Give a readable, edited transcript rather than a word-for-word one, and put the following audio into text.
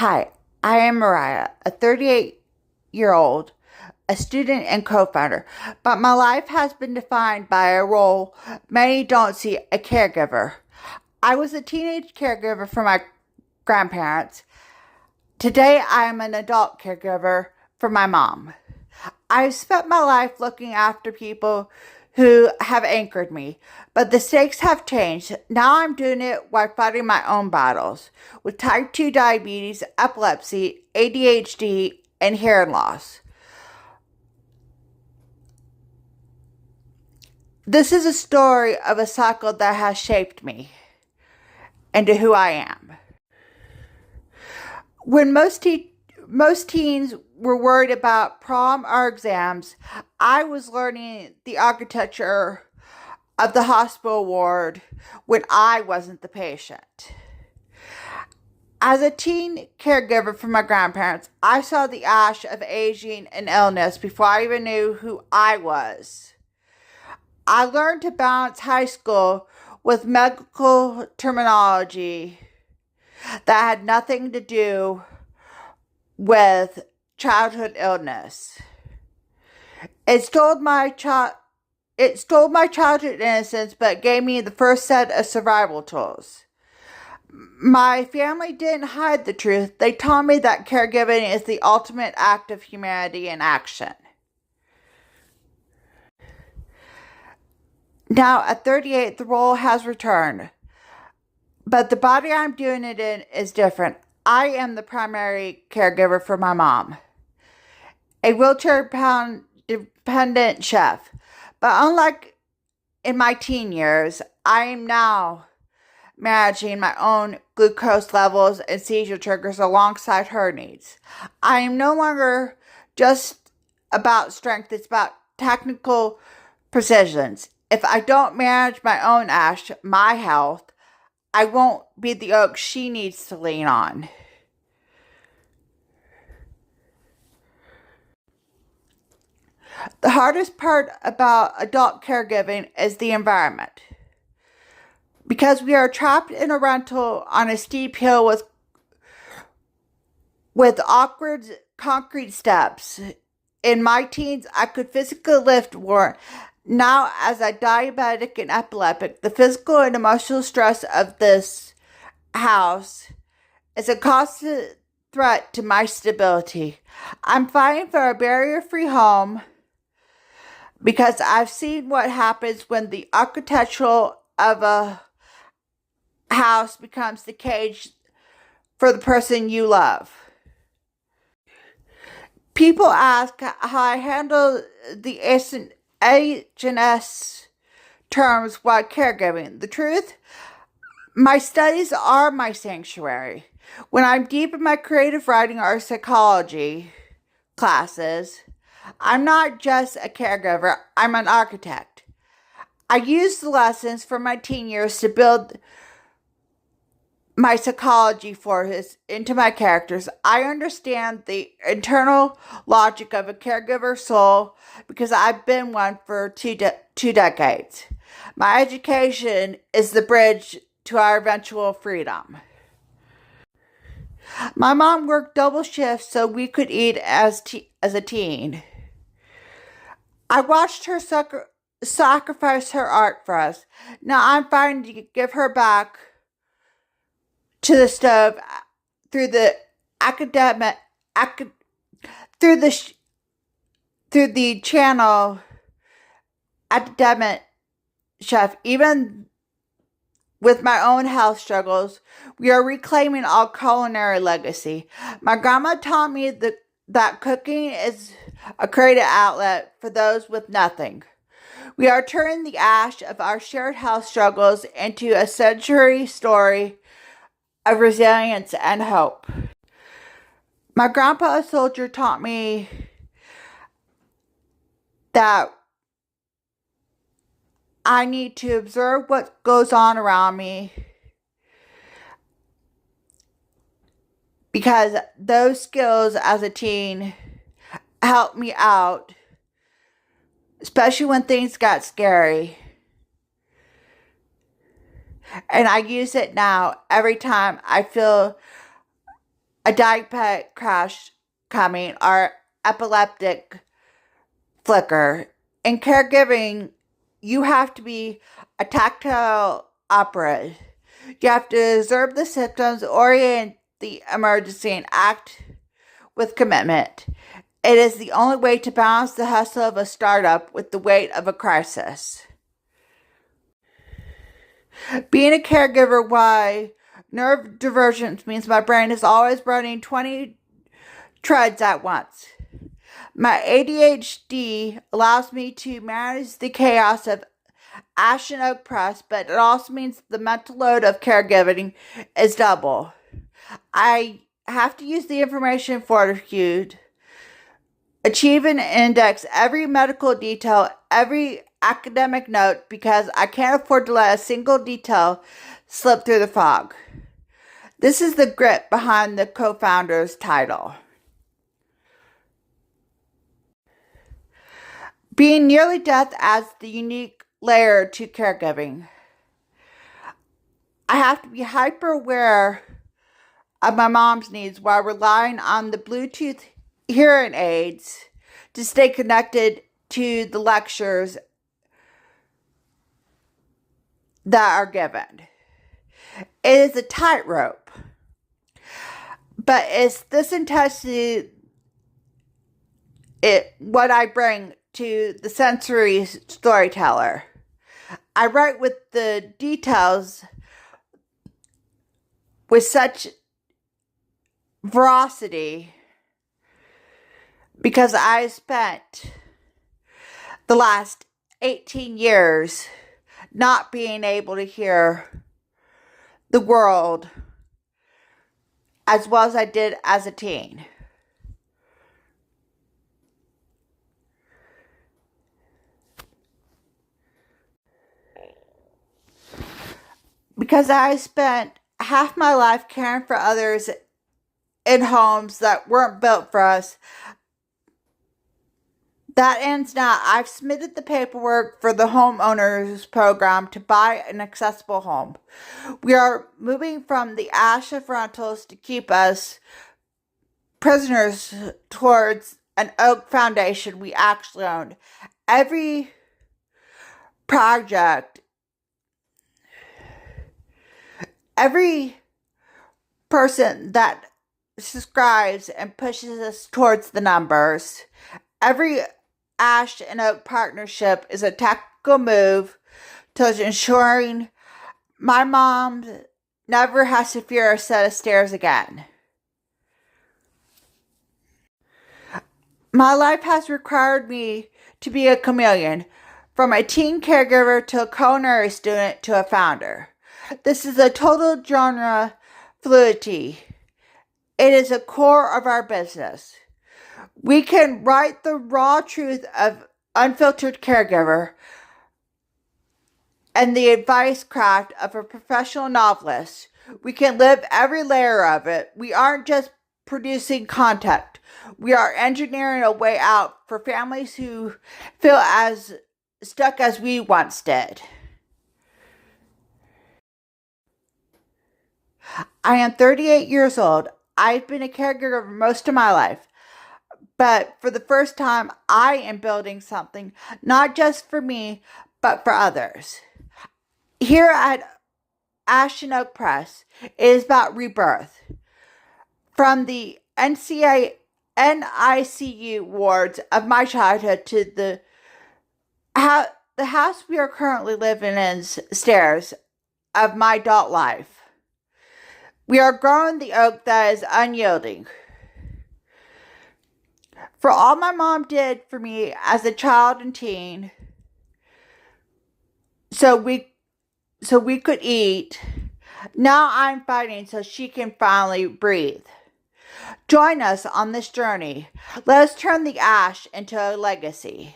Hi, I am Mariah, a 38-year-old, a student and co-founder, but my life has been defined by a role many don't see: a caregiver. I was a teenage caregiver for my grandparents. Today, I am an adult caregiver for my mom. I've spent my life looking after people who have anchored me, but the stakes have changed. Now I'm doing it while fighting my own battles with type 2 diabetes, epilepsy, ADHD, and hearing loss. This is a story of a cycle that has shaped me into who I am. When most teens were worried about prom or exams, I was learning the architecture of the hospital ward when I wasn't the patient. As a teen caregiver for my grandparents, I saw the ash of aging and illness before I even knew who I was. I learned to balance high school with medical terminology that had nothing to do with childhood illness. It stole my childhood innocence, but gave me the first set of survival tools. My family didn't hide the truth. They taught me that caregiving is the ultimate act of humanity in action. Now, at 38, the role has returned, but the body I'm doing it in is different. I am the primary caregiver for my mom, a wheelchair-dependent chef. But unlike in my teen years, I am now managing my own glucose levels and seizure triggers alongside her needs. I am no longer just about strength, it's about technical precisions. If I don't manage my own ash, my health, I won't be the oak she needs to lean on. The hardest part about adult caregiving is the environment. Because we are trapped in a rental on a steep hill with awkward concrete steps. In my teens, I could physically lift more. Now, as a diabetic and epileptic, the physical and emotional stress of this house is a constant threat to my stability. I'm fighting for a barrier-free home because I've seen what happens when the architecture of a house becomes the cage for the person you love. People ask how I handle the H&S terms while caregiving. The truth? My studies are my sanctuary. When I'm deep in my creative writing or psychology classes, I'm not just a caregiver, I'm an architect. I use the lessons from my teen years to build my psychology forces into my characters. I understand the internal logic of a caregiver soul because I've been one for two decades. My education is the bridge to our eventual freedom. My mom worked double shifts so we could eat as a teen. I watched her sacrifice her art for us. Now I'm fighting to give her back to the stove through the channel academic chef. Even with my own health struggles, we are reclaiming our culinary legacy. My grandma taught me that cooking is a creative outlet for those with nothing. We are turning the ash of our shared health struggles into a century story of resilience and hope. My grandpa, a soldier, taught me that I need to observe what goes on around me because those skills as a teen helped me out, especially when things got scary. And I use it now every time I feel a diabetic crash coming, or epileptic flicker. In caregiving, you have to be a tactile operative. You have to observe the symptoms, orient the emergency, and act with commitment. It is the only way to balance the hustle of a startup with the weight of a crisis. Being a caregiver, why nerve divergence means my brain is always running 20 treads at once. My ADHD allows me to manage the chaos of Ash and Oak Press, but it also means the mental load of caregiving is double. I have to use the information fortitude, achieve and index every medical detail, every academic note, because I can't afford to let a single detail slip through the fog. This is the grit behind the co-founder's title. Being nearly death adds the unique layer to caregiving. I have to be hyper aware of my mom's needs while relying on the Bluetooth hearing aids to stay connected to the lectures that are given. It is a tightrope, but it's this intensity what I bring to the sensory storyteller. I write with the details with such veracity because I spent the last 18 years not being able to hear the world as well as I did as a teen. Because I spent half my life caring for others in homes that weren't built for us. That ends now. I've submitted the paperwork for the homeowners program to buy an accessible home. We are moving from the ash of rentals to keep us prisoners towards an oak foundation we actually own. Every project, every person that subscribes and pushes us towards the numbers, every Ash and Oak partnership is a tactical move towards ensuring my mom never has to fear a set of stairs again. My life has required me to be a chameleon, from a teen caregiver to a culinary student to a founder. This is a total genre fluidity. It is a core of our business. We can write the raw truth of unfiltered caregiver and the advice craft of a professional novelist. We can live every layer of it. We aren't just producing content. We are engineering a way out for families who feel as stuck as we once did. I am 38 years old. I've been a caregiver most of my life. But for the first time, I am building something, not just for me, but for others. Here at Ash and Oak Press, it is about rebirth. From the NICU wards of my childhood to the house we are currently living in stairs of my adult life. We are growing the oak that is unyielding. For all my mom did for me as a child and teen, so we could eat, now I'm fighting so she can finally breathe. Join us on this journey. Let us turn the ash into a legacy.